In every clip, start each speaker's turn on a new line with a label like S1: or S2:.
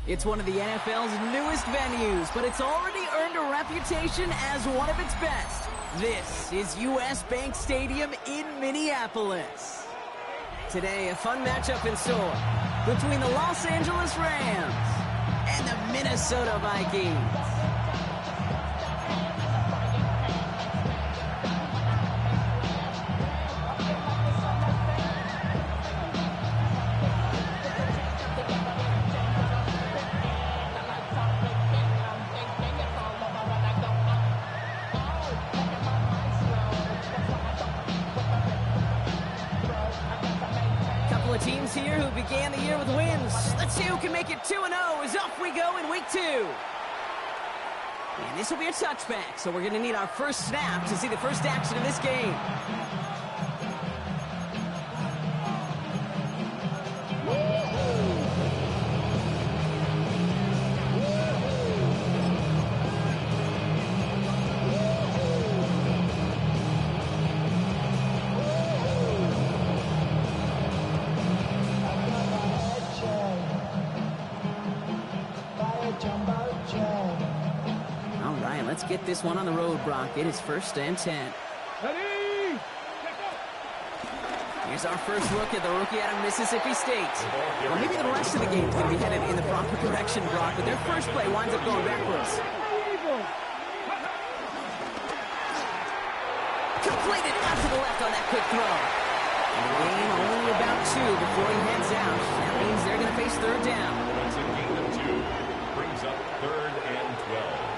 S1: It's one of the NFL's newest venues, but it's already earned a reputation as one of its best. This is US Bank Stadium in Minneapolis. Today, a fun matchup in store between the Los Angeles Rams and the Minnesota Vikings. Teams here who began the year with wins. Let's see who can make it 2-0 as off we go in week 2. And this will be a touchback, so we're going to need our first snap to see the first action of this game. Let's get this one on the road, Brock. It is 1st and 10.
S2: Ready?
S1: Here's our first look at the rookie out of Mississippi State. Well, maybe the rest of the game is going to be headed in the proper direction, Brock, but their first play winds up going backwards. Completed out to the left on that quick throw. And the game only about 2 before he heads out. That means they're going to face 3rd down.
S3: That's a gain of 2. Brings up 3rd and 12.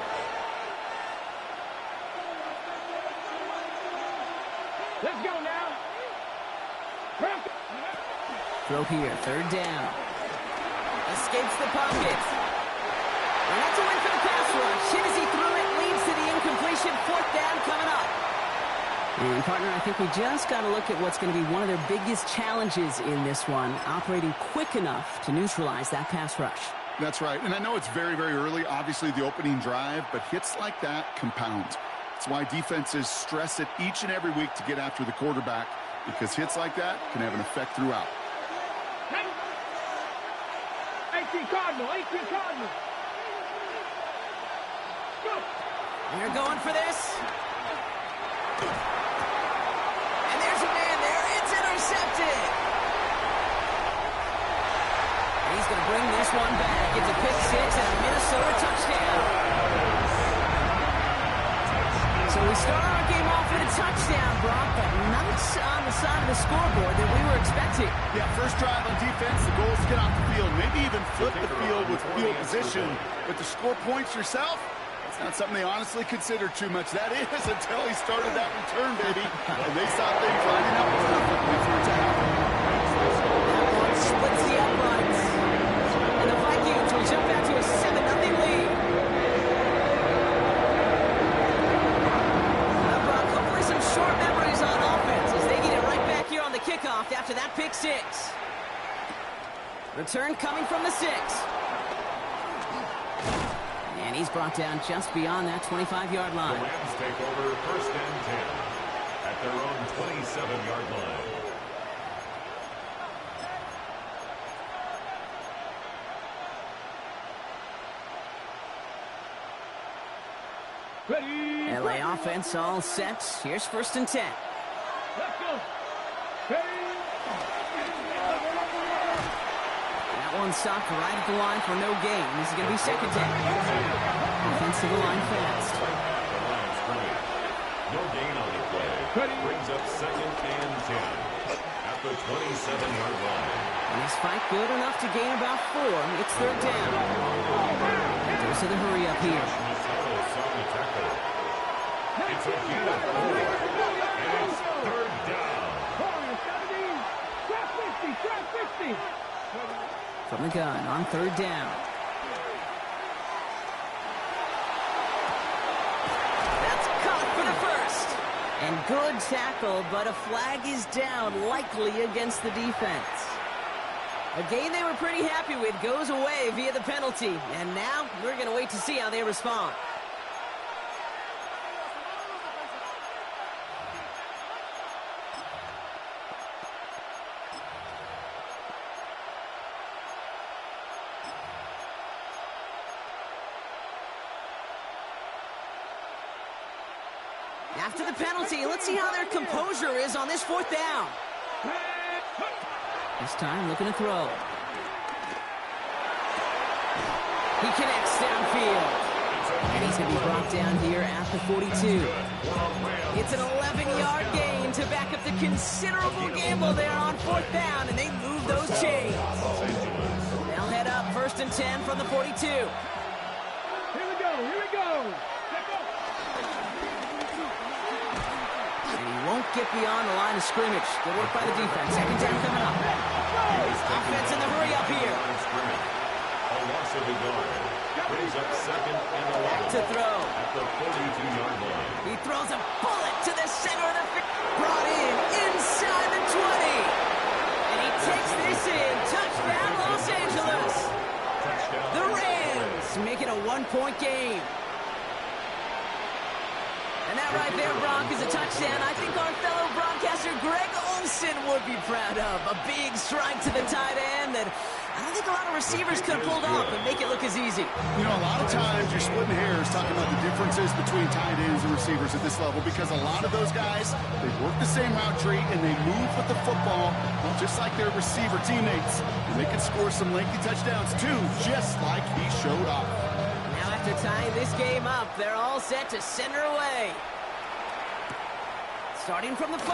S2: Let's go now.
S1: Throw here, 3rd down. Escapes the pocket. And that's a win for the pass rush. Hit as he threw it, leads to the incompletion. 4th down coming up. And partner, I think we just got to look at what's going to be one of their biggest challenges in this one, operating quick enough to neutralize that pass rush.
S4: That's right. And I know it's very, very early, obviously the opening drive, but hits like that compound. That's why defenses stress it each and every week to get after the quarterback, because hits like that can have an effect throughout.
S2: 18 Cardinal, 18 Cardinal. Go.
S1: They're going for this. And there's a man there. It's intercepted. And he's going to bring this one back. It's a pick 6 and a Minnesota touchdown. So we start our game off with a touchdown, Brock, but not on the side of the scoreboard that we were expecting.
S4: Yeah, first drive on defense, the goal is to get off the field, maybe even flip the field with field position. But to score points yourself, that's not something they honestly consider too much. That is until he started that return, baby. And they saw things lining up perfectly for it to happen.
S1: That one splits the uprights. And the Vikings will jump out to a 7-0 lead. Short memories on offense as they get it right back here on the kickoff after that pick 6. Return coming from the 6. And he's brought down just beyond that 25-yard line.
S3: The Rams take over 1st and 10 at their own 27-yard line.
S2: Ready.
S1: LA offense all set. Here's 1st and 10.
S2: Let's go. Ready.
S1: That one stopped right at the line for no gain. This is going to be 2nd down. Offensive line fast.
S3: No gain on the play. Brings up 2nd and 10 at the 27-yard line.
S1: And this fight good enough to gain about 4. It's 3rd down. And goes to the hurry up here.
S3: It's a gain of 4, and it's 3rd down.
S2: Trap 50.
S1: From the gun on 3rd down. That's caught for the 1st. And good tackle, but a flag is down, likely against the defense. A game they were pretty happy with goes away via the penalty. And now we're going to wait to see how they respond. After the penalty, let's see how their composure is on this 4th down. This time, looking to throw. He connects downfield. And he's going to be brought down here at the 42. It's an 11-yard gain to back up the considerable gamble there on 4th down, and they move those chains. They'll head up 1st and 10 from the 42.
S2: Here we go, here we go.
S1: And he won't get beyond the line of scrimmage. Good work by the defense. 2nd down coming up. Offense in the hurry up here.
S3: A loss of a yard. Brings up 2nd and 11.
S1: Back to throw.
S3: At the 42-yard line.
S1: He throws a bullet to the center of the field. Brought in inside the 20. And he takes this in. Touchdown, Los Angeles. The Rams make it a 1-point game. And that right there, Bronc, is a touchdown I think our fellow broadcaster Greg Olsen would be proud of. A big strike to the tight end that I don't think a lot of receivers could have pulled off and make it look as easy.
S4: You know, a lot of times you're splitting hairs talking about the differences between tight ends and receivers at this level because a lot of those guys, they work the same route tree and they move with the football just like their receiver teammates. And they can score some lengthy touchdowns too, just like he showed off.
S1: Now after tying this game up, they're all set to send her away. Starting from the 5.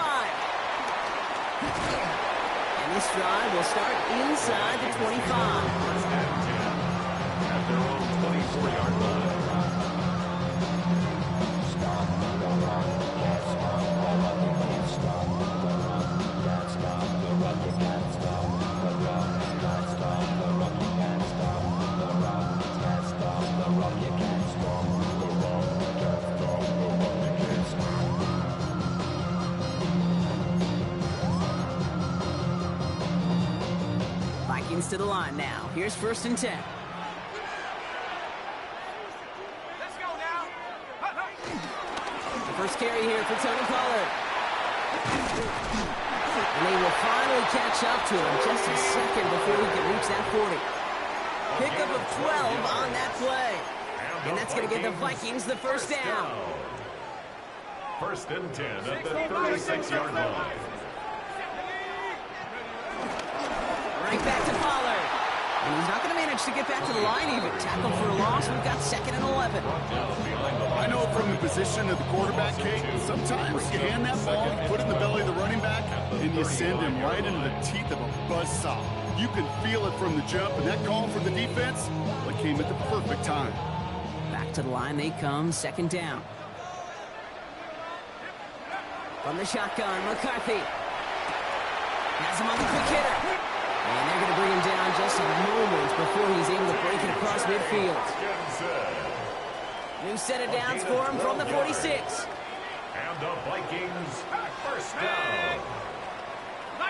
S1: And this drive will start inside the 25.
S3: At their own 24-yard line.
S1: Vikings to the line now. Here's 1st and 10.
S2: Let's go now.
S1: The first carry here for Tony Pollard. And they will finally catch up to him just a second before he can reach that 40. Pickup of 12 on that play. And that's going to give the Vikings the 1st down.
S3: 1st and 10 at the 36-yard line.
S1: Right back to Pollard. And he's not going to manage to get back to the line even. Tackle for a loss. We've got 2nd and 11.
S4: I know from the position of the quarterback, Kate, sometimes you hand that ball, you put it in the belly of the running back, and you send him right into the teeth of a buzzsaw. You can feel it from the jump, and that call for the defense, well, it came at the perfect time.
S1: Back to the line they come. 2nd down. From the shotgun, McCarthy. Has him on the quick hitter. And they're going to bring him down just a moment before he's able to break it across midfield. New set of downs for him from the 46.
S3: And the Vikings 1st down.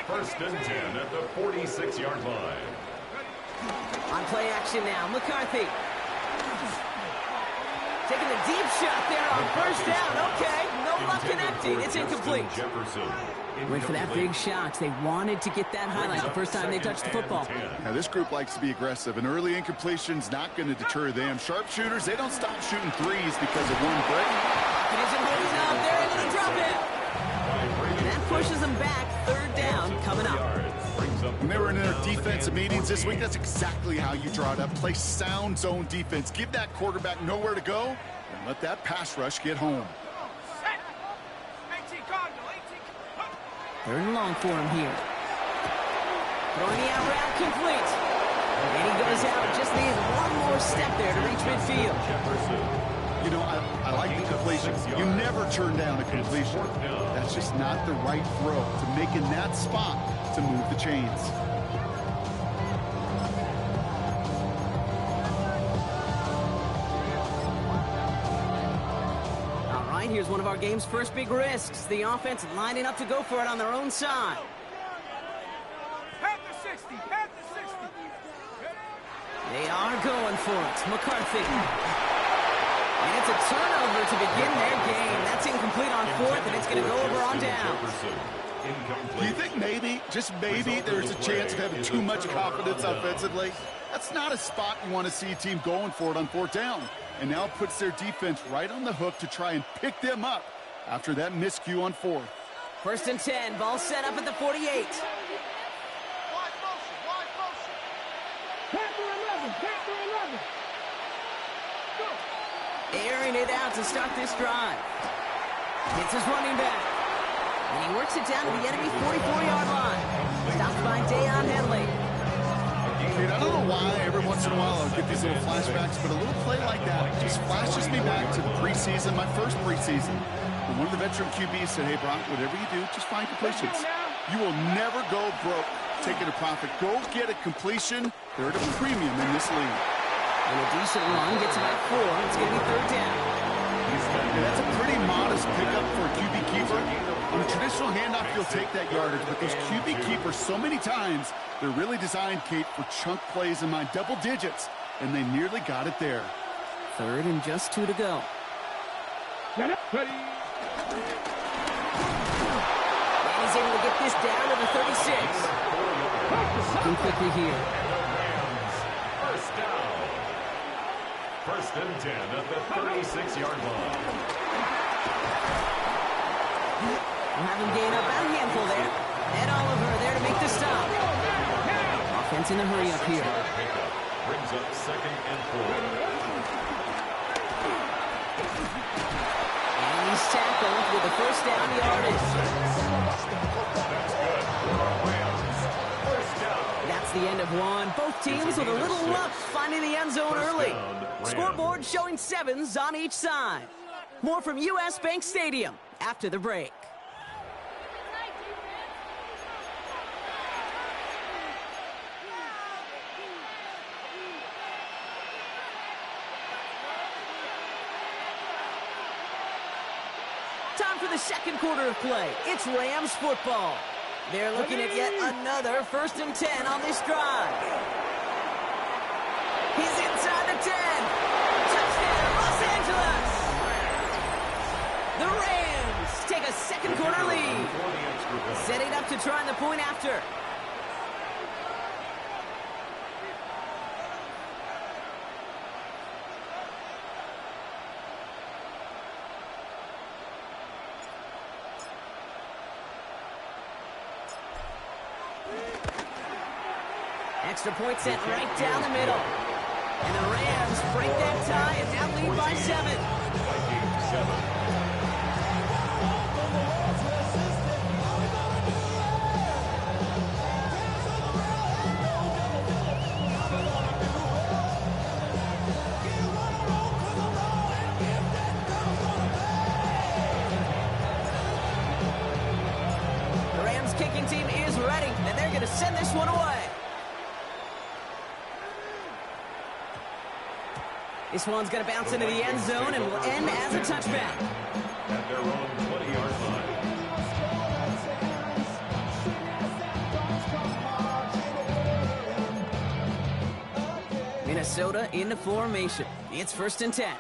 S3: 1st and 10 at the 46-yard line.
S1: On play action now, McCarthy. Taking the deep shot there on 1st down. Okay, no luck connecting. It's incomplete. Went for that big shot. They wanted to get that highlight the first time they touched the football.
S4: Now, this group likes to be aggressive, and early incompletion's not going to deter them. Sharpshooters, they don't stop shooting threes because of one break.
S1: It isn't holding up. They're able to drop it. And that pushes them back. 3rd down coming up.
S4: When they were in their defensive meetings this week, that's exactly how you draw it up. Play sound zone defense. Give that quarterback nowhere to go, and let that pass rush get home.
S1: 3rd and long for him here. Throwing the out route complete. And he goes out. Just needs one more step there to reach midfield.
S4: You know, I like the completion. You never turn down a completion. That's just not the right throw to make in that spot to move the chains.
S1: Here's one of our game's first big risks. The offense lining up to go for it on their own side.
S2: Panther 60, Panther 60.
S1: They are going for it. McCarthy. And it's a turnover to begin their game. That's incomplete on 4th, and it's going to go over on down.
S4: Do you think maybe, just maybe, there's a chance of having too much confidence offensively? That's not a spot you want to see a team going for it on 4th down. And now it puts their defense right on the hook to try and pick them up after that miscue on 4th.
S1: 1st and 10, ball set up at the 48.
S2: Wide motion, wide motion. Panther 11, Panther 11. Go.
S1: Airing it out to start this drive. Hits his running back. And he works it down to the enemy 44-yard line. Stopped by Deion Henley.
S4: Dude, I don't know why every once in a while I'll get these little flashbacks, but a little play like that just flashes me back to the preseason, my first preseason. When one of the veteran QBs said, hey, Brock, whatever you do, just find completions. You will never go broke taking a profit. Go get a completion. They're at a premium in this league.
S1: And a decent run gets about 4. It's going to be 3rd down.
S4: Yeah, that's a pretty modest pickup for a QB keeper. On a traditional handoff, you'll take that yardage, but those QB keepers, so many times, they're really designed, Kate, for chunk plays in my double digits, and they nearly got it there.
S1: 3rd and just 2 to go.
S2: Get up, ready.
S1: And he's able to get this down to the 36. Looking quickly here.
S3: First down. 1st and 10 at the 36-yard line.
S1: We'll have him gain up about a handful there. Ed Oliver there to make the stop. Offense in a hurry up here.
S3: Pickup brings up 2nd and 4.
S1: And he's tackled with the 1st down yardage.
S3: That's good for our Rams. 1st down.
S1: That's the end of one. Both teams with a little luck finding the end zone early. Scoreboard showing 7s on each side. More from U.S. Bank Stadium after the break. Time for the 2nd quarter of play. It's Rams football. They're looking at yet another 1st and 10 on this drive. He's inside the 10. Touchdown, Los Angeles. The Rams take a 2nd quarter lead. Setting up to try the point after. Extra point sent right down the middle. And the Rams break that tie and now lead by 7.
S3: Vikings 7.
S1: The Rams kicking team is ready, and they're going to send this one away. This one's going to bounce into the end zone and will end as a touchback.
S3: At their own 20-yard line.
S1: Minnesota into formation. It's 1st and 10.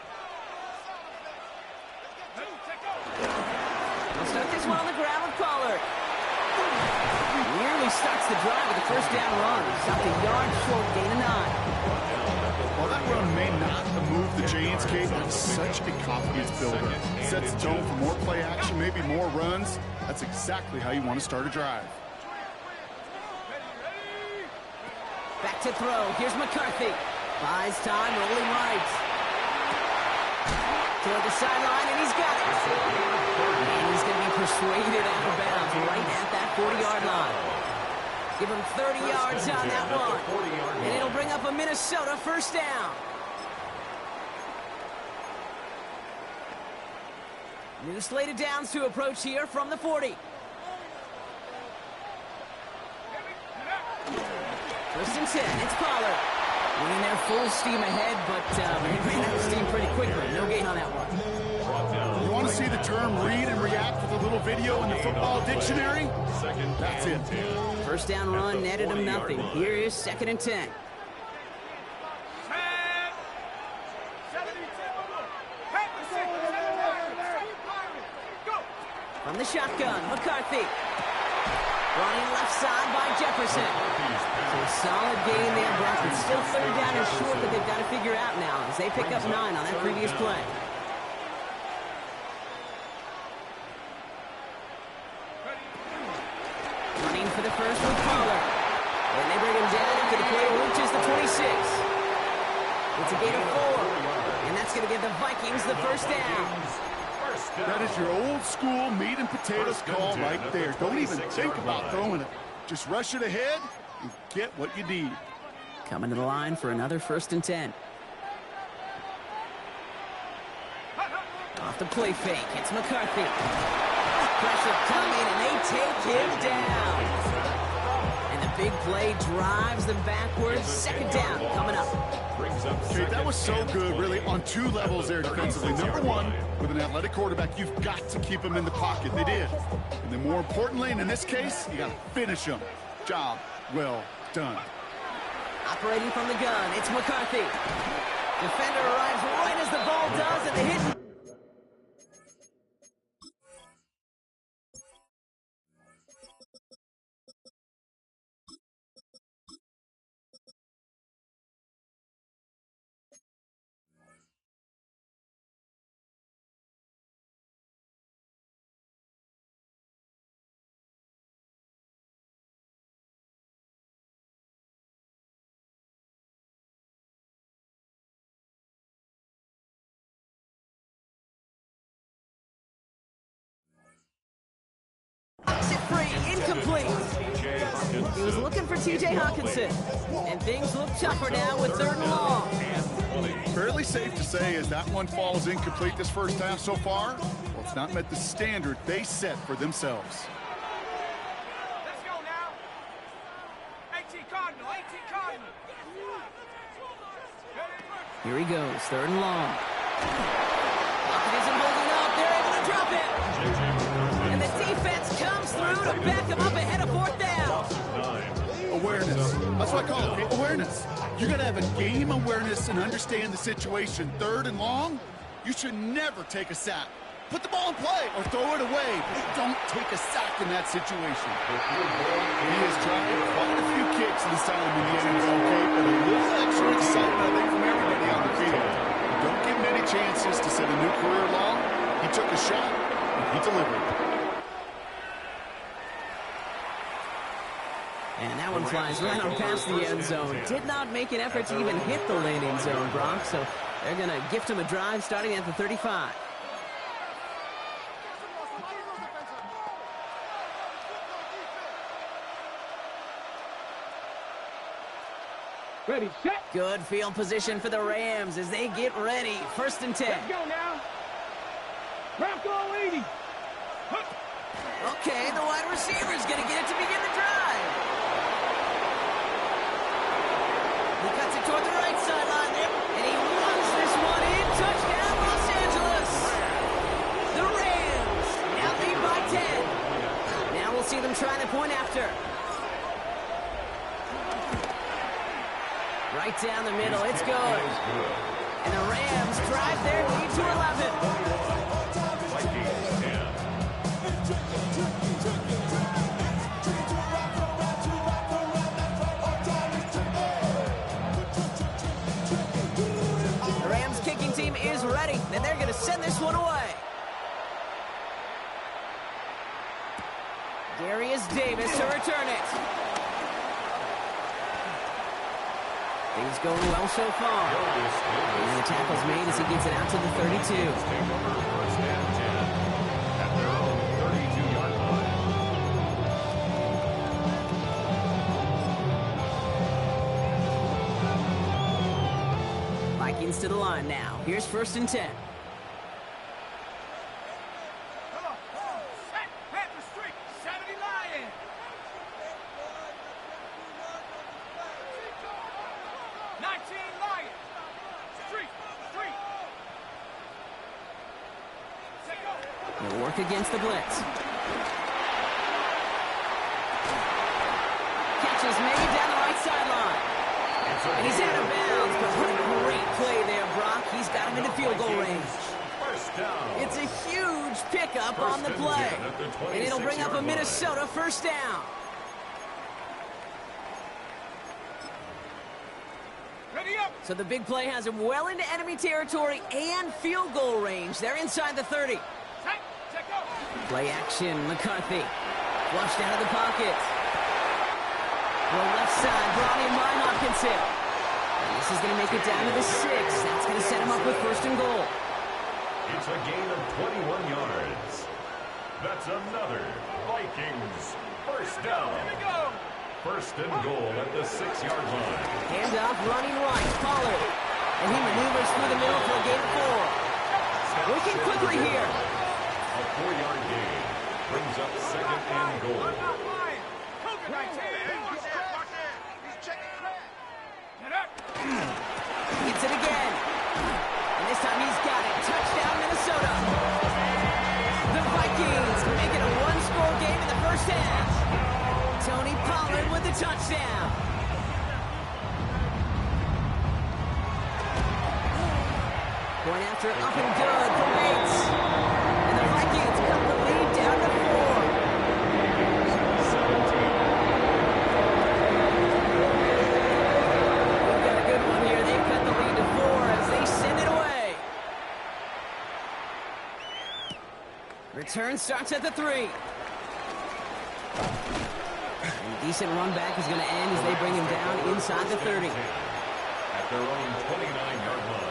S1: They'll start this one on the ground with Pollard. Nearly starts the drive with a 1st down run. Stopped a yard short, gain of 9.
S4: While that run may not have moved the chains, Kate, that's such a confidence builder. Sets the tone for more play action, maybe more runs. That's exactly how you want to start a drive.
S1: Back to throw. Here's McCarthy. Buys time, rolling right. Toward the sideline, and he's got it. And he's going to be persuaded out of bounds right at that 40-yard line. Give him 30 yards on that one. And it'll bring up a Minnesota 1st down. New slate of downs to approach here from the 40. 1st and 10, it's Pollard. Winning their full steam ahead, but they ran out of steam pretty quickly. No gain on that one.
S4: You want to see the term read and react with a little video in the football dictionary? That's it.
S1: 1st down run netted him nothing. Here is 2nd and 10. From the shotgun, McCarthy. Running left side by Jefferson. So a solid gain there, Brock. It's still 3rd down and short that they've got to figure out now as they pick up 9 on that previous play. Running for the first with Pollard. And they bring him down after the play reaches the 26. It's a gain of 4. And that's going to give the Vikings the first down.
S4: That is your old school meat and potatoes call right there. Don't even think about throwing it. Just rush it ahead and get what you need.
S1: Coming to the line for another 1st and 10. Off the play fake, it's McCarthy. Pressure coming, and they take him down. And the big play drives them backwards. 2nd down coming up.
S4: Okay, that was so good, really, on 2 levels there defensively. Number 1, with an athletic quarterback, you've got to keep him in the pocket. They did. And then more importantly, and in this case, you got to finish him. Job well done.
S1: Operating from the gun, it's McCarthy. Defender arrives right as the ball does, and the hit. Exit free, incomplete. He was looking for T.J. Hawkinson. And things look tougher now with 3rd and long.
S4: Fairly safe to say as that one falls incomplete this first half so far, well, it's not met the standard they set for themselves.
S2: Let's go now. 18 Cardinal, 18 Cardinal.
S1: Here he goes, 3rd and long. Pocket isn't holding up. They're able to drop it. And the defense comes through to back him up ahead of 4th down.
S4: Awareness. That's what I call it, awareness. You got to have a game awareness and understand the situation. 3rd and long, you should never take a sack. Put the ball in play or throw it away, but don't take a sack in that situation. He has tried quite a few kicks this time in the end zone, okay, but a little extra excitement, I think, from everybody on the field. Don't give him any chances to set a new career long. He took a shot, and he delivered.
S1: And that one flies right on past the end zone. Did not make an effort to even hit the landing zone, Brock, so they're going to gift him a drive starting at the 35.
S2: Ready, set.
S1: Good field position for the Rams as they get ready. 1st and 10.
S2: Let's go now. Bronco 80.
S1: Okay, the wide receiver's going to get it to begin the drive. He cuts it toward the right sideline there, and he runs this one in. Touchdown, Los Angeles. The Rams now lead by 10. Now we'll see them trying to point after. Right down the middle, it's good. And the Rams drive their lead to 11. The Rams kicking team is ready, and they're going to send this one away. Darius Davis to return it. Things going well so far. And the tackle's made as he gets it out to the 32. Vikings to the line now. Here's 1st and 10.
S2: Set. Panther streak. 70 Lions.
S1: He'll work against the blitz. Catch is made down the right sideline. And he's out of bounds, but what a great play there, Brock. He's got him into field goal range. It's a huge pickup on the play. And it'll bring up a Minnesota 1st down. So the big play has him well into enemy territory and field goal range. They're inside the 30. Play action, McCarthy. Flushed out of the pocket. Well, left side, Bronny Minot gets it. And this is going to make it down to the 6. That's going to set him up with first and goal.
S3: It's a gain of 21 yards. That's another Vikings first down.
S2: Here we go.
S3: First and goal at the 6-yard line.
S1: Handoff, running right, Pollard. And he maneuvers through the middle for a gain of 4. Working quickly here.
S3: A 4-yard gain brings up second and goal.
S2: I'm not lying. Hogan right here. He's checking crack. Get up.
S1: Gets it again. And this time he's got it. Touchdown, Minnesota. The Vikings make it a one-score game in the first half. Tony Pollard with the touchdown. Going after it, up and good for Bates. And the Vikings cut the lead down to 4. We've got a good one here. They cut the lead to 4 as they send it away. Return starts at the 3. And a decent run back is going to end as they bring him down inside the 30.
S3: At their own 29-yard line.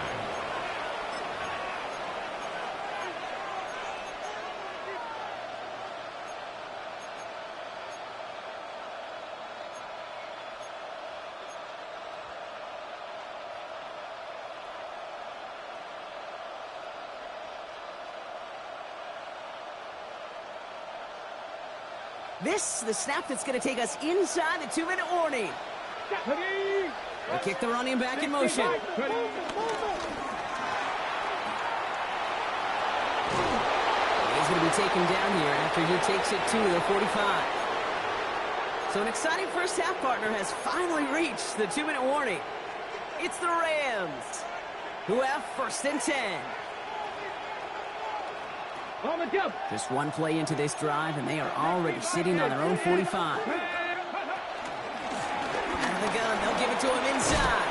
S1: This, the snap that's going to take us inside the 2-minute warning.
S2: Ready.
S1: They kick the running back in motion.
S2: Ready.
S1: He's going to be taken down here after he takes it to the 45. So an exciting first half, partner, has finally reached the 2-minute warning. It's the Rams, who have first and 10.
S2: On the jump.
S1: Just one play into this drive, and they are already sitting on their own 45. Out of the gun, they'll give it to him inside.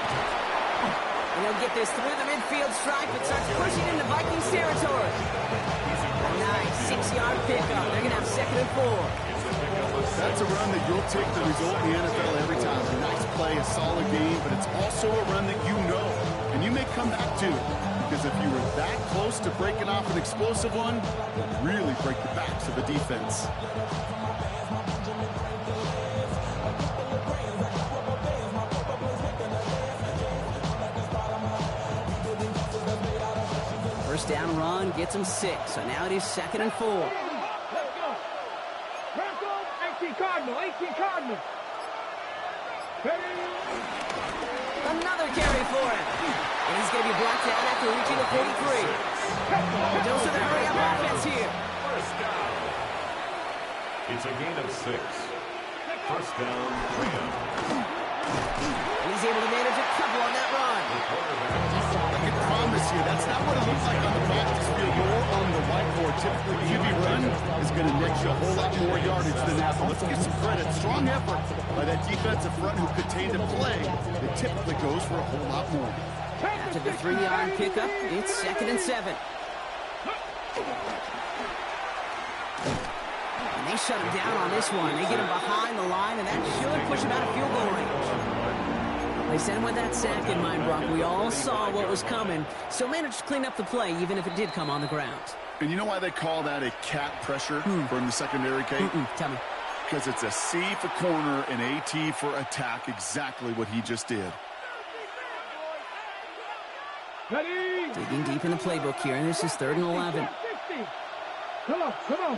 S1: And he'll get this through the midfield stripe and starts pushing into Vikings territory. A nice 6-yard pickup. They're going to have second and 4.
S4: That's a run that you'll take the result in the NFL every time. A nice play, a solid game, but it's also a run that you know, and you may come back to. Because if you were that close to breaking off an explosive one, it'll really break the backs of the defense.
S1: First down run gets him 6. So now it is second and 4.
S2: Let's go. Bronco, 18 Cardinal, 18 Cardinal. Ready.
S1: Another carry for him. And he's going to be blocked out after reaching the 43. Those are the hurry-up offense here.
S3: First down. It's a gain of 6. First down, Rams.
S1: He's able to manage a couple on that run.
S4: I can promise you, that's not what it looks like on the practice field or on the whiteboard. Typically, the QB run is going to net you a whole lot more yardage than that. But let's give some credit. Strong effort by that defensive front who contained a play that typically goes for a whole lot more.
S1: After the 3-yard pickup, it's second and 7. And they shut him down on this one. They get him behind the line, and that should push him out of field goal range. They sent him with that sack in mind, Brock. We all saw what was coming, so managed to clean up the play, even if it did come on the ground.
S4: And you know why they call that a cat pressure from the secondary, Kate?
S1: Tell me.
S4: Because it's a C for corner and AT for attack, exactly what he just did.
S2: Ready.
S1: Digging deep in the playbook here, and this is 3rd and 11.
S2: 60. Come on, come on.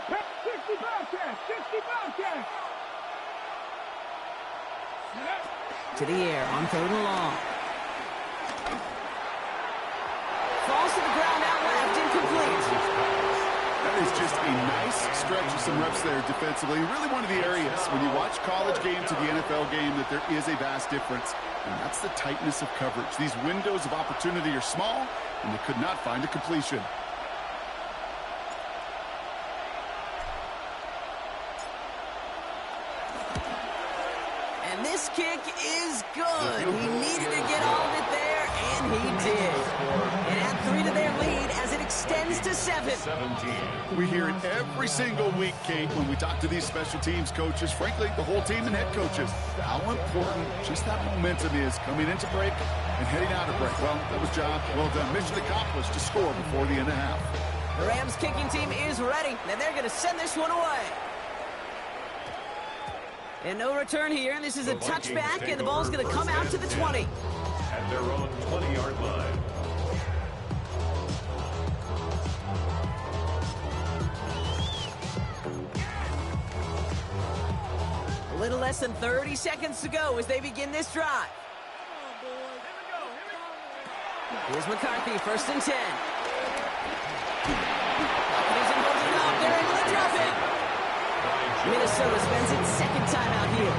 S2: 60 Bobcats, 60 Bobcats.
S1: To the air on 3rd and long. Falls to the ground out left, incomplete.
S4: That is just a nice stretch of some reps there defensively. Really one of the areas when you watch college game to the NFL game that there is a vast difference. And that's the tightness of coverage. These windows of opportunity are small, and they could not find a completion.
S1: And this kick is good. He needed to get all of it there, and he did. And add 3 to their lead as it extends to 7. Hawkinson.
S3: 17.
S4: We hear it every single week, Kate, when we talk to these special teams coaches, frankly, the whole team and head coaches, how important just that momentum is coming into break and heading out of break. Well, that was job well done. Mission accomplished to score before the end of half.
S1: The Rams kicking team is ready, and they're going to send this one away. And no return here, and this is a touchback, and the ball's going to come out to the 20.
S3: At their own 20-yard line.
S1: A little less than 30 seconds to go as they begin this drive. Here's McCarthy, 1st and 10. Isn't holding up. They're able to drop it. Minnesota spends its 2nd time out here.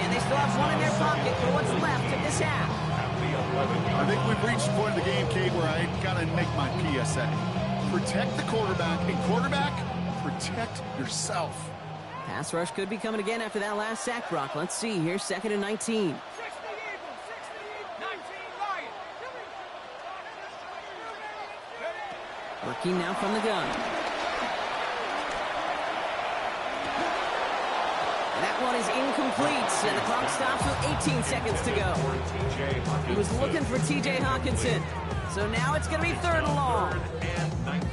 S1: And they still have one in their pocket for what's left of this half.
S4: I think we've reached the point of the game, Kate, where I got to make my PSA. Protect the quarterback, and quarterback, protect yourself.
S1: Pass rush could be coming again after that last sack, Brock. Let's see here, 2nd and 19. Working now from the gun. That one is incomplete, and the clock stops with 18 seconds to go. He was looking for T.J. Hawkinson, so now it's going to be 3rd and long.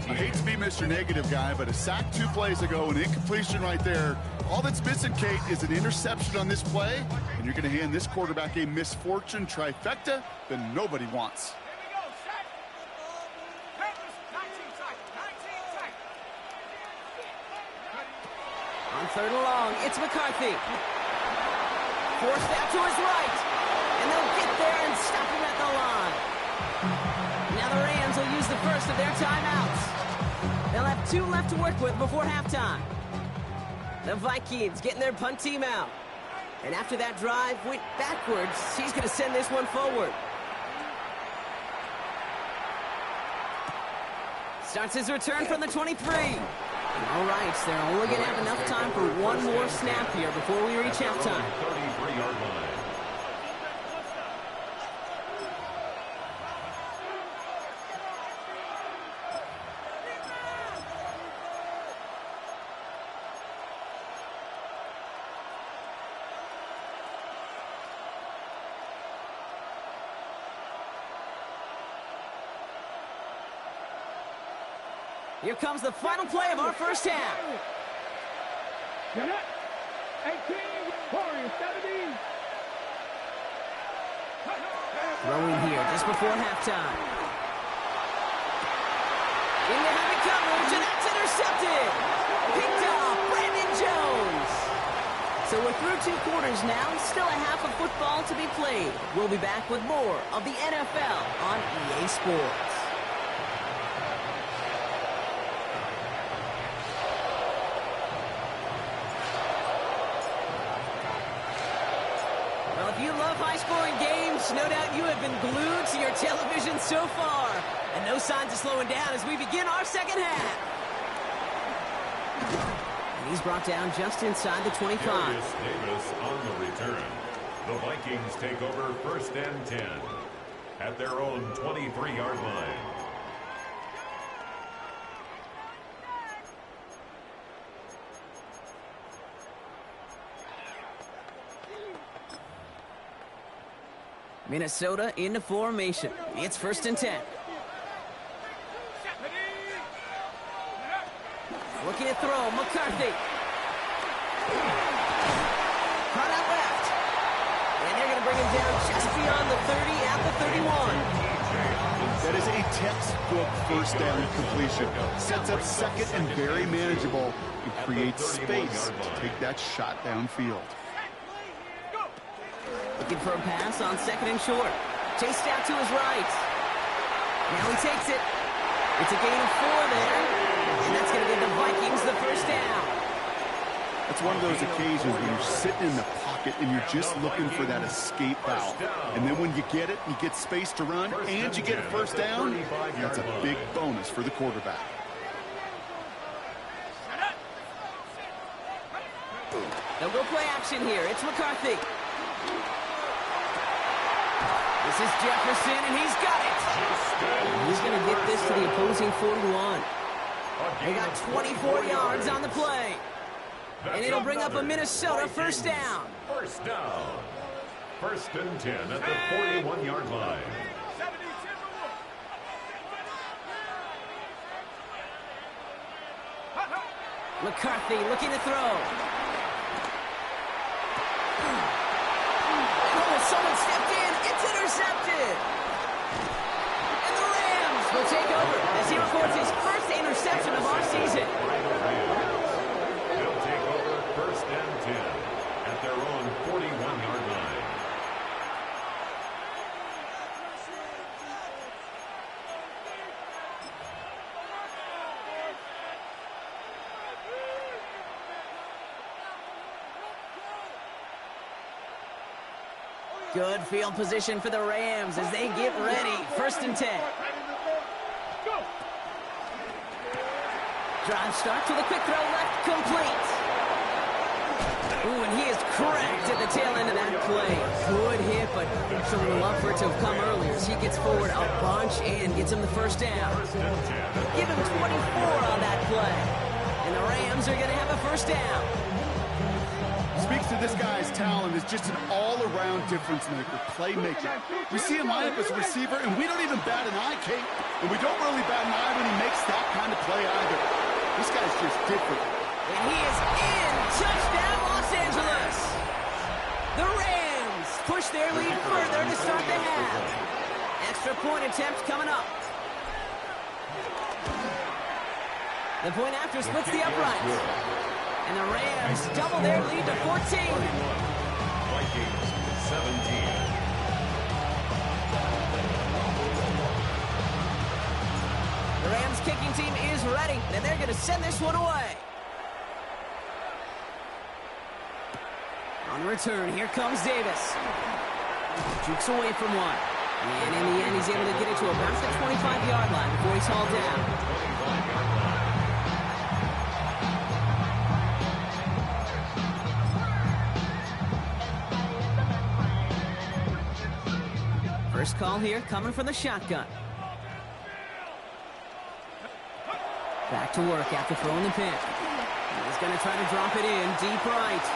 S4: I hate to be Mr. Negative guy, but a sack 2 plays ago, an incompletion right there. All that's missing, Kate, is an interception on this play, and you're going to hand this quarterback a misfortune trifecta that nobody wants.
S1: On 3rd and long, it's McCarthy. Forced out to his right. And they'll get there and stop him at the line. Now the Rams will use the first of their timeouts. They'll have 2 left to work with before halftime. The Vikings getting their punt team out. And after that drive went backwards, he's going to send this one forward. Starts his return from the 23. All right, they're only going to have enough time for one more snap here before we reach halftime.
S3: 33-yard line.
S1: Here comes the final play of our first half.
S2: 18, Warriors 17.
S1: Throwing here just before halftime. Into heavy coverage, and that's intercepted. Picked off, Brandon Jones. So we're through 2 quarters now, still a half of football to be played. We'll be back with more of the NFL on EA Sports. If you love high-scoring games, no doubt you have been glued to your television so far. And no signs of slowing down as we begin our second half. And he's brought down just inside the 25.
S3: Darius Davis on the return. The Vikings take over 1st and 10 at their own 23-yard line.
S1: Minnesota into formation. It's 1st and 10. Looking to throw, McCarthy. Caught out left. And they're going to bring him down just beyond the 30 at the 31.
S4: That is a textbook 1st down completion. Sets up 2nd and very manageable and creates space to take that shot downfield.
S1: Looking for a pass on 2nd and short. Chased out to his right. Now he takes it. It's a gain of 4 there. And that's going to give the Vikings the 1st down.
S4: It's one of those occasions when you're sitting in the pocket and you're just looking for that escape valve. And then when you get it, you get space to run, and you get a 1st down, that's a big bonus for the quarterback.
S1: They'll go play action here. It's McCarthy. This is Jefferson, and he's got it. He's going to get this to the opposing 41. They got 24 yards on the play. And it'll bring up a Minnesota first down.
S3: First down. First and 10 at the 41-yard line.
S1: McCarthy looking to throw. Oh, someone stepped in. It's intercepted. And the Rams will take over as he records his first interception of our season.
S3: They'll take over first and 10 at their own 41-yard line.
S1: Good field position for the Rams as they get ready. First and 10. Drive starts with a quick throw left, complete. Ooh, and he is cracked at the tail end of that play. Good hit, but sure would love for it to have come earlier as he gets forward a bunch and gets him the first down. Give him 24 on that play. And the Rams are going to have a first down.
S4: Speaks to this guy's talent as just an all-around difference maker, playmaker. We see him line up as a receiver, and we don't even bat an eye, Kate. And we don't really bat an eye when he makes that kind of play either. This guy's just different.
S1: And he is in. Touchdown, Los Angeles. The Rams push their lead further to start the half. Extra point attempt coming up. The point after splits the uprights. And the Rams double their lead to 14.
S3: Vikings 17.
S1: The Rams kicking team is ready, and they're going to send this one away. On the return, here comes Davis. Jukes away from one. And in the end, he's able to get it to about the 25-yard line before he's hauled down. First call here coming from the shotgun. Back to work after throwing the pin. He's going to try to drop it in deep right.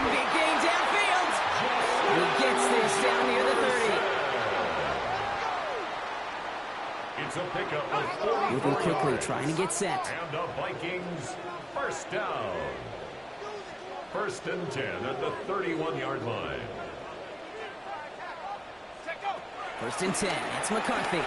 S1: Big gain downfield. He gets this down near the 30.
S3: It's a pickup of 44
S1: Moving quickly,
S3: yards.
S1: trying to get set.
S3: And the Vikings first down. First and 10 at the 31-yard line.
S1: First and 10, it's McCarthy.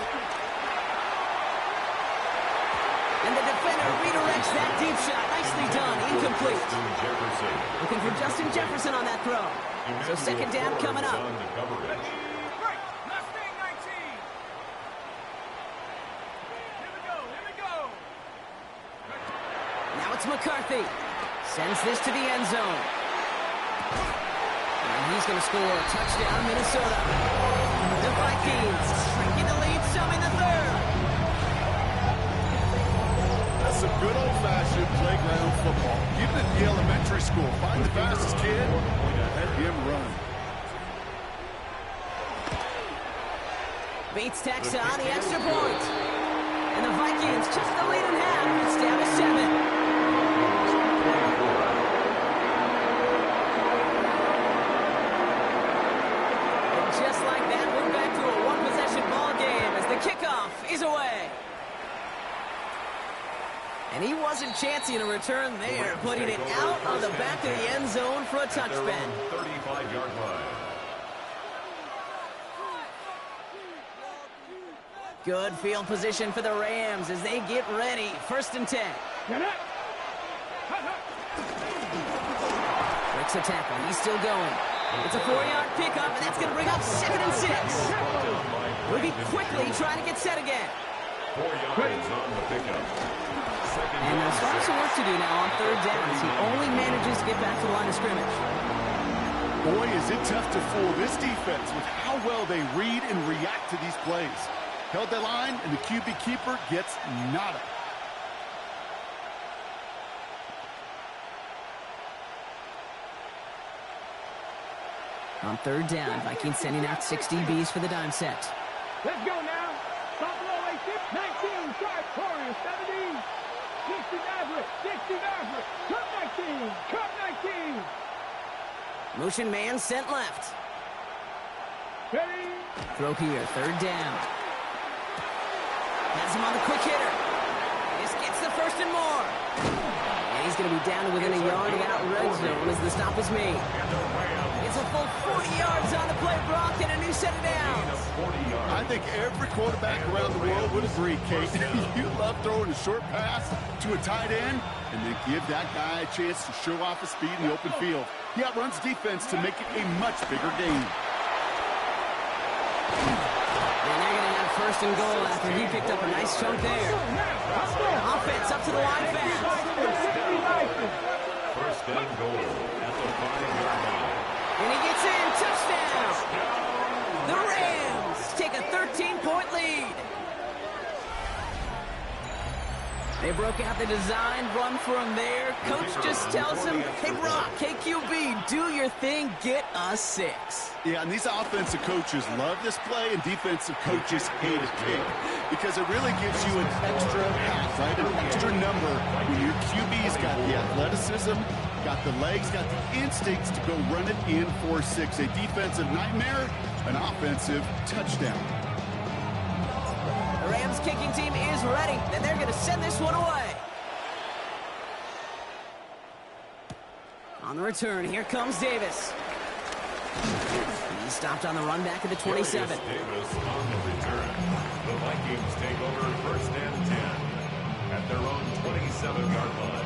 S1: And the defender redirects that deep shot. Nicely done, incomplete.
S3: Jefferson.
S1: Looking for Justin Jefferson on that throw. So second down coming up.
S3: On the coverage.
S1: Now it's McCarthy. Sends this to the end zone. And he's going to score a touchdown, Minnesota. The Vikings shrinking the lead some in the third.
S4: That's some good old-fashioned playground football. Even at the elementary school, find the fastest kid and let him run.
S1: Bates tacks on the extra point. And the Vikings just the lead in half. It's down to 7. Just like that, we're back to a one-possession ball game as the kickoff is away. And he wasn't chancing a return there, putting it out on the back of the end zone for a touchback.
S3: 35-yard line.
S1: Good field position for the Rams as they get ready. First and 10. Breaks a tackle. He's still going. It's a 4-yard pickup, and that's going to bring up 2nd and 6. Moving quickly, trying to get set again.
S3: 4 yards on the pickup.
S1: And there's still some work to do now on third down as he only manages to get back to the line of scrimmage.
S4: Boy, is it tough to fool this defense with how well they read and react to these plays. Held the line, and the QB keeper gets nada.
S1: On third down, Vikings sending out 6 DBs for the dime set.
S2: Let's go now. Buffalo 18, 19, start pouring, 17. 60 Maverick, 60 Maverick. Cut 19, cut 19.
S1: Motion man sent left.
S2: Ready?
S1: Throw here, third down. Has him on the quick hitter. This gets the first and more. And he's going to be down within a yard of that red zone as the stop is made. It's a full 40 yards on the play, Brock, and a new set of downs.
S4: I think every quarterback around the world would agree, Kate. You love throwing a short pass to a tight end and then give that guy a chance to show off his speed in the open field. He outruns defense to make it a much bigger game.
S1: And they're going to have first and goal after he picked up a nice chunk there. Offense up to the line fast.
S3: First and goal at the 5-yard line.
S1: And he gets in. Touchdown. The Rams take a 13-point lead. They broke out the design run for him there. Coach just tells him, hey, Brock, KQB, do your thing, get us 6.
S4: Yeah, and these offensive coaches love this play, and defensive coaches hate it, Kate, because it really gives you an extra half, right, an extra number when your QB's got the athleticism, got the legs, got the instincts to go run it in for 6. A defensive nightmare, an offensive touchdown.
S1: The Rams kicking team is ready, and they're going to send this one away. On the return, here comes Davis. He stopped on the run back at the 27.
S3: Davis on the return. The Vikings take over first and 10 at their own 27-yard line.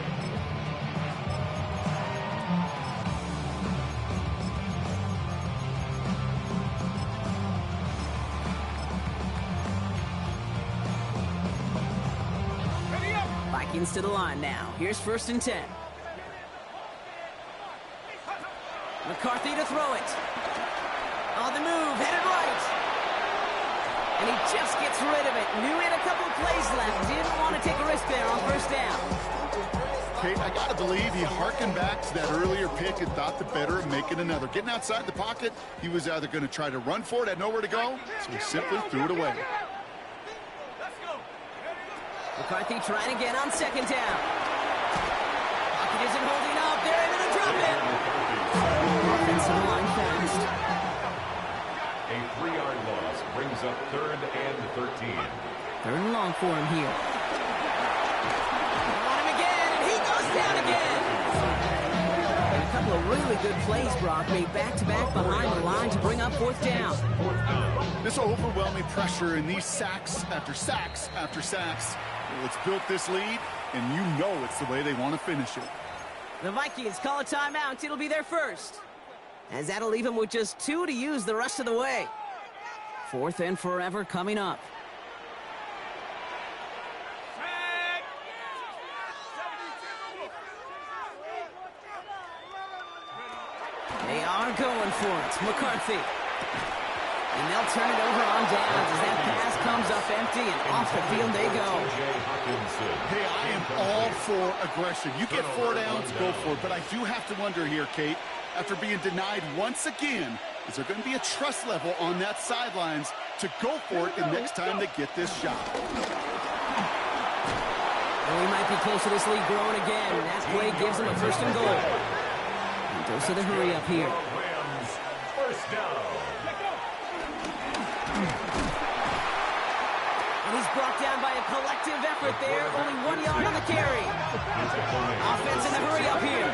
S1: Vikings to the line now. Here's first and 10. McCarthy to throw it. On the move, headed right. And he just gets rid of it. Knew he had a couple of plays left. Didn't want to take a risk there on first down.
S4: Kate, I got to believe he harkened back to that earlier pick and thought the better of making another. Getting outside the pocket, he was either going to try to run for it, had nowhere to go, so he simply threw it away.
S1: McCarthy trying again on second down. Pocket isn't holding up. They're able to drop it. Offensive line fast.
S3: A 3-yard loss brings up third and 13.
S1: Third and long for him here. On him again, and he goes down again. And a couple of really good plays, Brock, made back-to-back behind the line to bring up fourth down.
S4: This overwhelming pressure in these sacks after sacks after sacks. Well, it's built this lead, and you know it's the way they want to finish it.
S1: The Vikings call a timeout. It'll be their first, as that'll leave them with just 2 to use the rest of the way. Fourth and forever coming up. They are going for it. McCarthy. And they'll turn it over on downs as that pass comes up empty, and off the field they go.
S4: Hey, I am all for aggression. You get 4 downs, go for it. But I do have to wonder here, Kate, after being denied once again, is there going to be a trust level on that sidelines to go for it the next time they get this shot?
S1: And we might be close to this lead growing again. And that play gives them a first and goal. And goes to the hurry up here.
S3: Rams, first down.
S1: And he's brought down by a collective effort there. Only 1 yard on the carry. Offense in the hurry up here.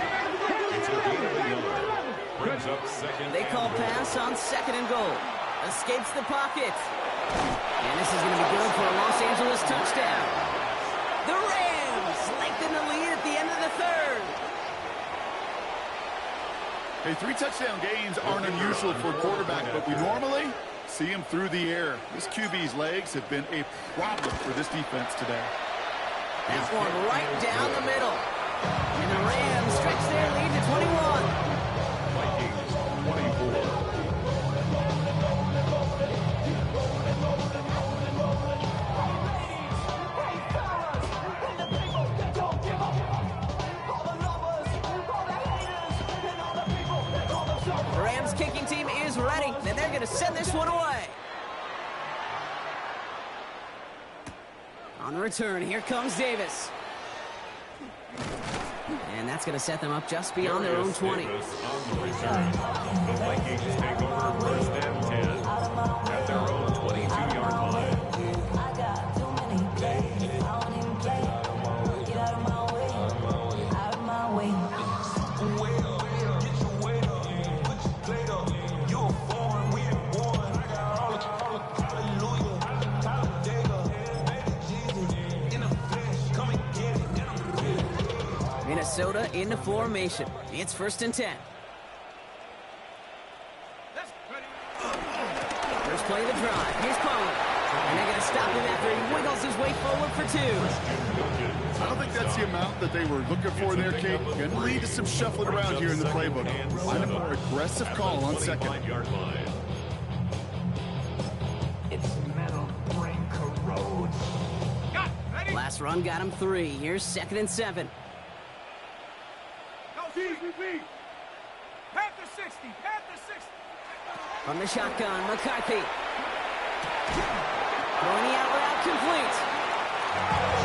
S3: Brings up second.
S1: They call pass on second and goal. Escapes the pocket. And this is going to be good for a Los Angeles touchdown. The Rams lengthen the lead at the end of the third.
S4: Hey, 3 touchdown games aren't unusual for a quarterback, but we normally see him through the air. This QB's legs have been a problem for this defense today.
S1: That's one right down the middle. And the Rams stretch their lead to 21.
S3: Vikings 24.
S1: The Rams kicking team is ready, and they're going to send this one away. On the return, here comes Davis. and that's going to set them up just beyond their own 20.
S3: On the return. The Vikings take over first and 10 at their own 22-yard line.
S1: Minnesota in the formation. It's first and 10. First play of the drive. Here's Pollard. And they're going to stop him after he wiggles his way forward for 2.
S4: I don't think that's the amount that they were looking for there, Kate. Going to lead to some shuffling around here in the playbook. Find a more aggressive call on second.
S1: Last run got him 3. Here's second and 7.
S2: Panther 60, Panther 60.
S1: From the shotgun, McCarthy. Throwing the out route complete.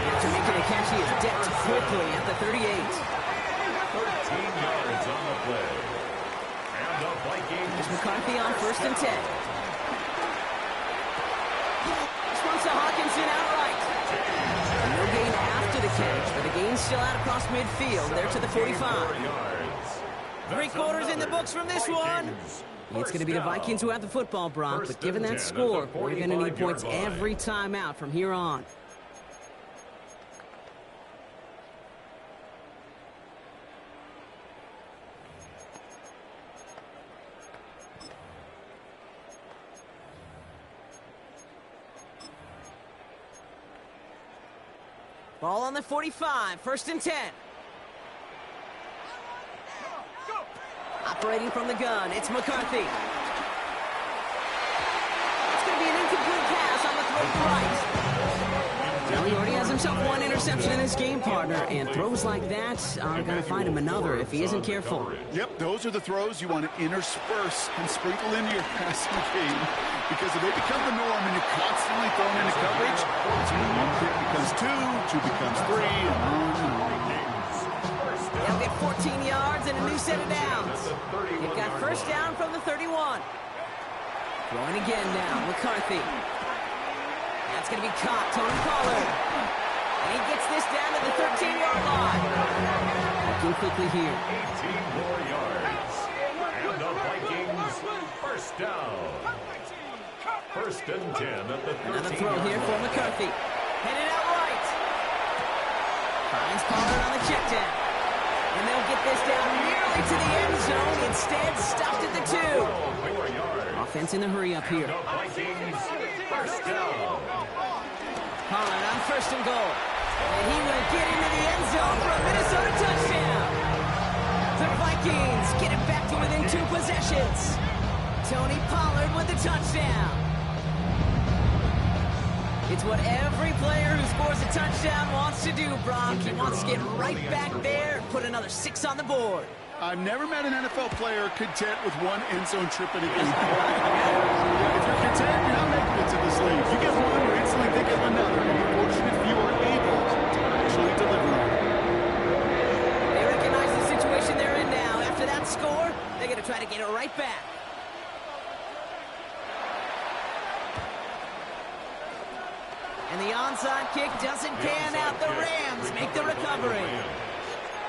S1: After making a catch, he is decked quickly at the 38.
S3: 13 yards on the play. And the Vikings.
S1: There's McCarthy on first and 10. This one's to Hawkinson outright. No gain after the catch, but the gain's still out across midfield. They're to the 45. 3 quarters in the books from this one. It's going to be the Vikings who have the football, Brock, but given that score, we're going to need points every time out from here on. Ball on the 45, first and 10. Operating from the gun, it's McCarthy. It's going to be an incomplete pass on the throw to right. Well, he already has himself 1 interception in his game, partner, and throws like that are going to find him another if he isn't careful.
S4: Yep, those are the throws you want to intersperse and sprinkle into your passing game, because if they become the norm and you're constantly thrown into coverage, it's when 1 pick becomes 2, 2 becomes 3, and on.
S1: They'll get 14 yards and a new set of downs. They've got first down from the 31. Throwing again now, McCarthy. That's going to be caught, Tony Pollard. And he gets this down to the 13-yard line. Looking quickly here.
S3: 18 more yards. And the Vikings first down. First and 10 at the 13.
S1: Another throw here for McCarthy. Headed out right. Finds Pollard on the check down. And they'll get this down nearly to the end zone. Instead, stopped at the 2. Offense in the hurry up here.
S3: First down.
S1: Pollard on first and goal. And he will get into the end zone for a Minnesota touchdown. The Vikings get it back to within 2 possessions. Tony Pollard with the touchdown. It's what every player who scores a touchdown wants to do, Brock. He wants to get right back there and put another 6 on the board.
S4: I've never met an NFL player content with 1 end zone trip in a game. If you're content, you're not making it to this league. You get 1, you're instantly thinking of another. And you're fortunate if you are able to actually deliver on it.
S1: They recognize the situation they're in now. After that score, they're going to try to get it right back. And the onside kick doesn't pan out. The Rams make the recovery.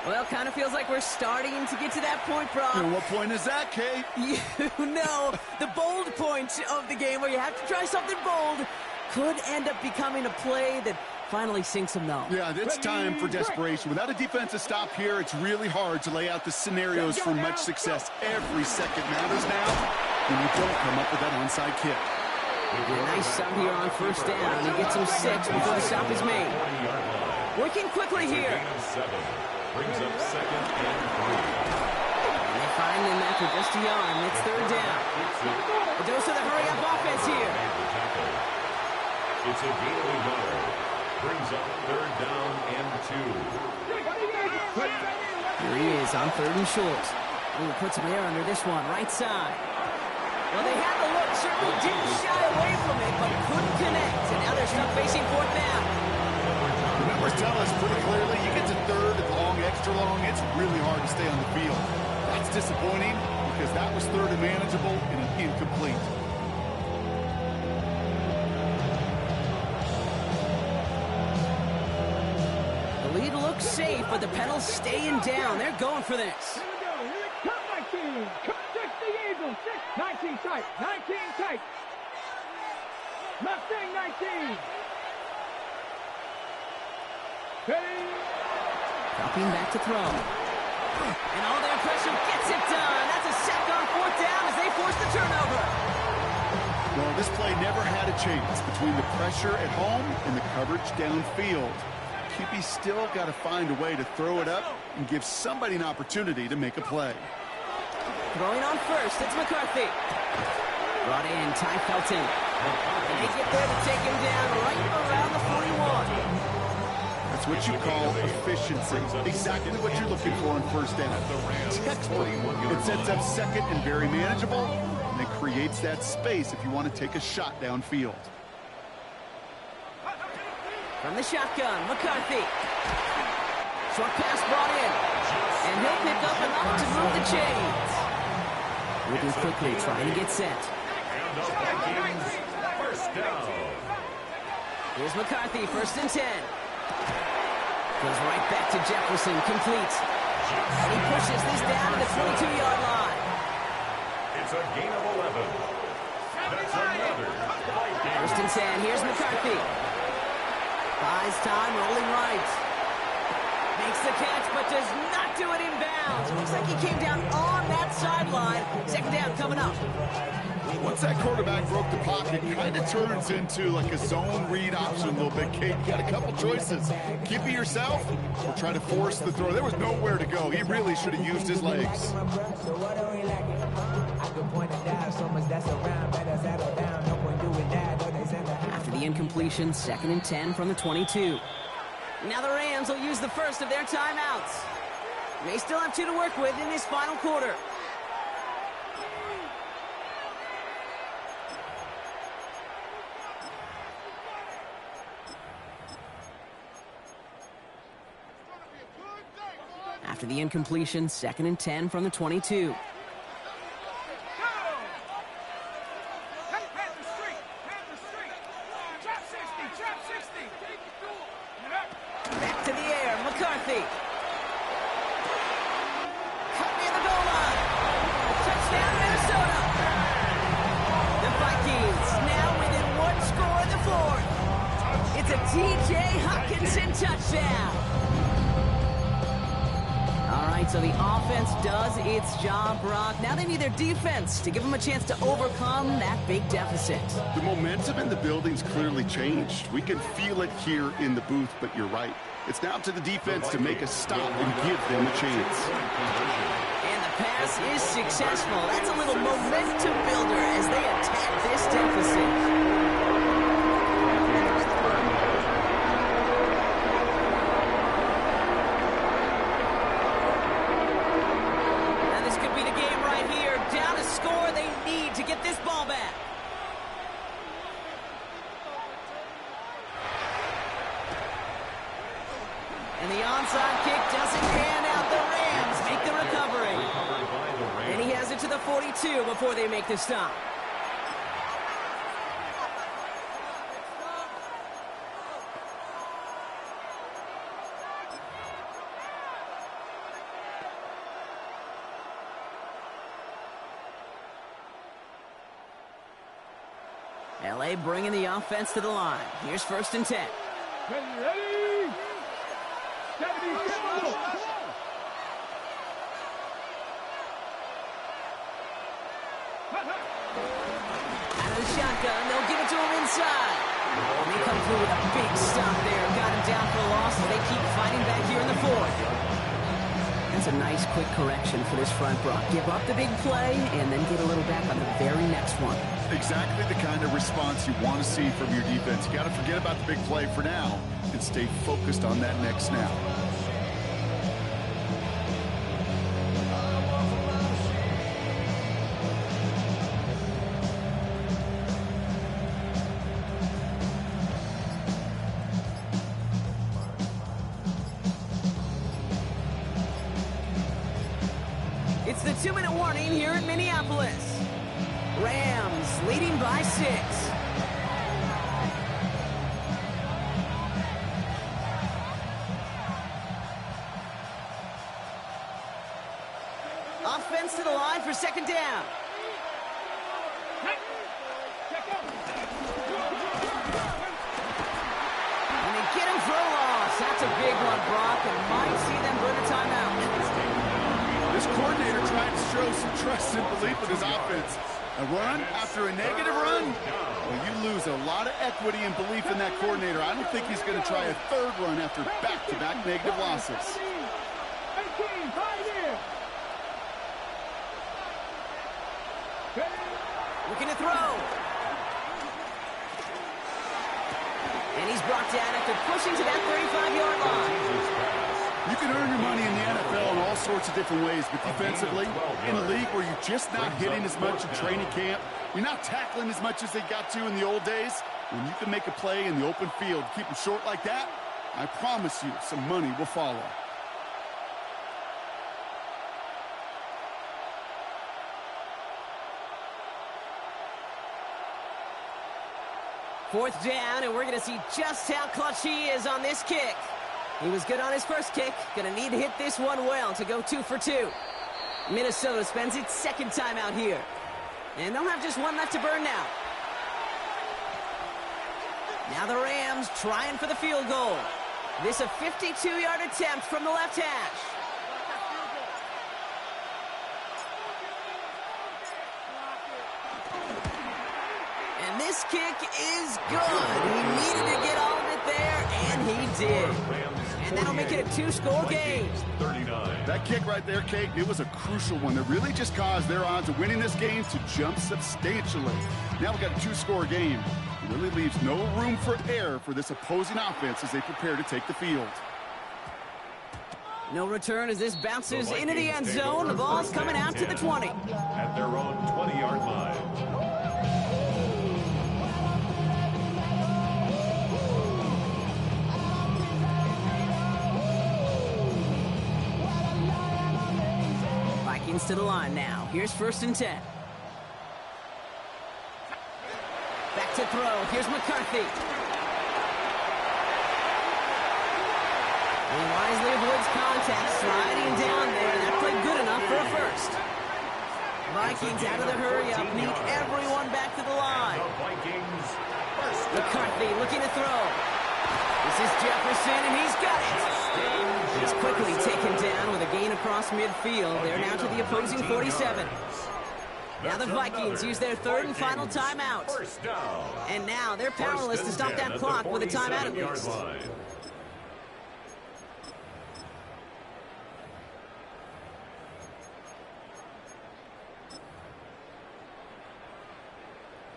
S1: Well, kind of feels like we're starting to get to that point, Brock.
S4: And what point is that, Kate?
S1: You know, the bold point of the game where you have to try something bold could end up becoming a play that finally sinks them, though.
S4: Yeah, it's time for desperation. Without a defensive stop here, it's really hard to lay out the scenarios for much success. Every second matters now, and you don't come up with that onside kick.
S1: A nice stop here on first down. He gets him 6 before the stop is made. Working quickly here.
S3: Brings up second and 3.
S1: And they find him after just a yard. It's third down. A dose of the hurry-up offense here.
S3: It's a gain of a yard. Brings up third down and 2.
S1: Here he is on third and short. Ooh, puts him there under this one, right side. Well, they had the look, certainly didn't shy away from it, but couldn't connect. And now they're stuck facing fourth down.
S4: The numbers tell us pretty clearly you get to third and long extra extra long, it's really hard to stay on the field. That's disappointing because that was third and manageable and an incomplete.
S1: The lead looks safe, but the pedals staying down. They're going for this.
S2: Here we go. Here it comes, 19. Come 60 Eagles. 19 tight. 19 tight. Mustang 19. Ready.
S1: Dropping back to throw. And all their pressure gets it done. That's a sack on fourth down as they force the turnover.
S4: Well, this play never had a chance between the pressure at home and the coverage downfield. QB still got to find a way to throw it up and give somebody an opportunity to make a play.
S1: Throwing on first, it's McCarthy. Brought in, Ty Felton. And they get there to take him down right around the 41.
S4: That's what you call efficiency. Exactly what you're looking for on first down. Textbook. It sets up second and very manageable, and it creates that space if you want to take a shot downfield.
S1: From the shotgun, McCarthy. Short pass brought in. And he'll pick up enough to move the chains. Moving quickly, trying to get set.
S3: And the Vikings, first down.
S1: Here's McCarthy, first and 10. Goes right back to Jefferson, complete. And he pushes this down to the 22-yard line.
S3: It's a gain of 11. That's another Vikings.
S1: First and 10, here's McCarthy. Buys time, rolling right. Makes the catch, but does not do it in bounds. Looks like he came down on that sideline. Second down coming up.
S4: Once that quarterback broke the pocket, it kind of turns into like a zone read option a little bit, Kate. You got a couple choices. Keep it yourself or try to force the throw. There was nowhere to go. He really should have used his legs.
S1: After the incompletion, second and 10 from the 22. Now the Rams will use the first of their timeouts. They still have 2 to work with in this final quarter. After the incompletion, second and 10 from the 22. Back to the air, McCarthy. Cut near the goal line. Touchdown, Minnesota. The Vikings now within 1 score in the fourth. It's a T.J. Hockenson touchdown. All right, so the offense does its job, Brock. Now they need their defense to give them a chance to overcome that big deficit.
S4: The momentum in the building's clearly changed. We can feel it here in the booth, but you're right. It's now up to the defense to make a stop and give them a chance.
S1: And the pass is successful. That's a little momentum builder as they attack this deficit. And the onside kick doesn't pan out. The Rams make the recovery. And he has it to the 42 before they make the stop. LA bringing the offense to the line. Here's first and 10.
S2: Ready? 70 Out
S1: of the shotgun, they'll give it to him inside. And they come through with a big stop there. Got him down for a loss as they keep fighting back here in the fourth. That's a nice quick correction for this front, Brock. Give up the big play and then get a little back on the very next one.
S4: Exactly the kind of response you want to see from your defense. You got to forget about the big play for now and stay focused on that next snap.
S1: a 2-minute warning here in Minneapolis. Rams leading by 6. Offense to the line for 2nd down. And they get him for a loss. That's a big one, Brock, and might see them burn a timeout.
S4: This coordinator trying to show some trust and belief with his offense. A run after a negative run? Well, you lose a lot of equity and belief in that coordinator. I don't think he's going to try a 3rd run after back-to-back negative losses.
S2: 18, 5 years.
S1: Looking to throw. And he's brought down after pushing to that 35-yard line.
S4: You can earn your money in the NFL in all sorts of different ways, but defensively, in a league where you're just not hitting as much in training camp, you're not tackling as much as they got to in the old days, when you can make a play in the open field, keep them short like that, I promise you some money will follow.
S1: Fourth down, and we're going to see just how clutch he is on this kick. He was good on his first kick. Going to need to hit this one well to go 2 for 2. Minnesota spends its 2nd time out here. And they'll have just one left to burn now. Now the Rams trying for the field goal. This a 52-yard attempt from the left hash. And this kick is good. He needed to get all of it there, and he did. And that'll make it a 2-score game.
S4: That kick right there, Kate, it was a crucial one that really just caused their odds of winning this game to jump substantially. Now we've got a 2-score game. It really leaves no room for error for this opposing offense as they prepare to take the field.
S1: No return as this bounces into the end zone. The ball's coming out to the 20.
S3: At their own 20-yard line.
S1: To the line now. Here's 1st and 10. Back to throw. Here's McCarthy. And wisely avoids contact, sliding down there. That played good enough for a first. Vikings out of the hurry-up. Need everyone back to the line. McCarthy looking to throw. This is Jefferson, and he's got it. He's quickly taken down with a gain across midfield. They're now to the opposing 47. Now the Vikings use their 3rd and final timeout. And now they're powerless to stop that clock with a timeout at least.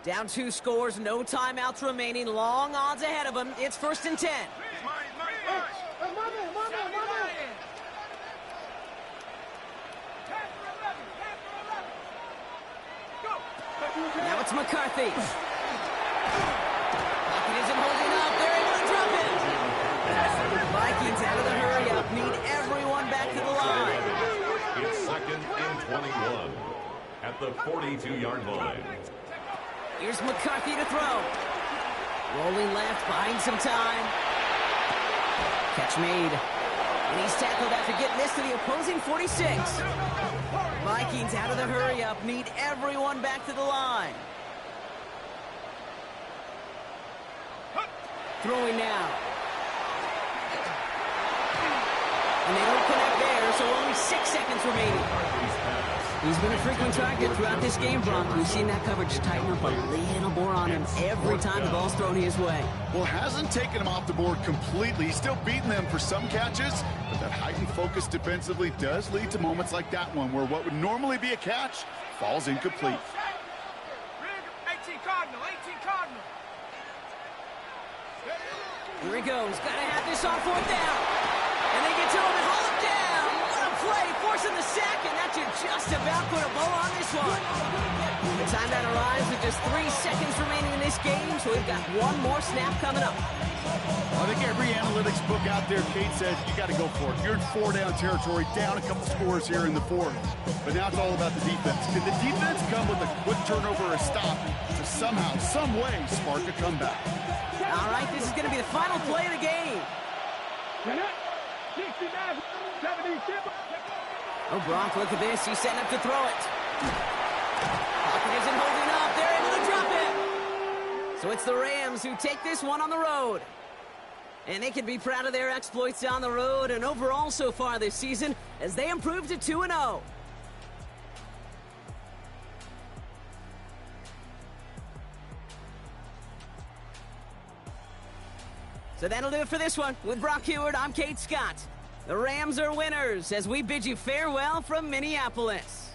S1: Down 2 scores, no timeouts remaining, long odds ahead of them. It's 1st and 10. Now it's McCarthy. Pocket isn't holding up. They're able to drop it. Vikings out of the hurry-up. Need everyone back to the line.
S3: It's 2nd and 21 at the 42-yard line.
S1: Here's McCarthy to throw. Rolling left, buying some time. Catch made. And he's tackled after getting this to the opposing 46. Vikings out of the hurry-up. Need everyone back to the line. Throwing now. And they don't connect there, so only 6 seconds remaining. He's been a frequent target throughout this game, Brock. We've seen that coverage tighten up a little more on him every time the ball's thrown his way.
S4: Well, hasn't taken him off the board completely. He's still beating them for some catches, but that heightened focus defensively does lead to moments like that one where what would normally be a catch falls incomplete.
S2: 18 Cardinal, 18 Cardinal.
S1: Here he goes. Got to have this on 4th down. And they get to him and haul him down. What a play. Forcing the sack, and that should just about put a bow on this one. The timeout arrives with just 3 seconds remaining in this game, so we've got one more snap coming up.
S4: I think every analytics book out there, Kate said, you got to go for it. You're in 4-down territory, down a couple scores here in the fourth. But now it's all about the defense. Can the defense come with a quick turnover or a stop to somehow, some way, spark a comeback?
S1: All right, this is going to be the final play of the game.
S2: 69-77.
S1: Oh, Gronk, look at this. He's setting up to throw it. Pocket isn't holding up. They're able to drop it. So it's the Rams who take this one on the road. And they can be proud of their exploits on the road and overall so far this season as they improve to 2-0. So that'll do it for this one. With Brock Huard, I'm Kate Scott. The Rams are winners as we bid you farewell from Minneapolis.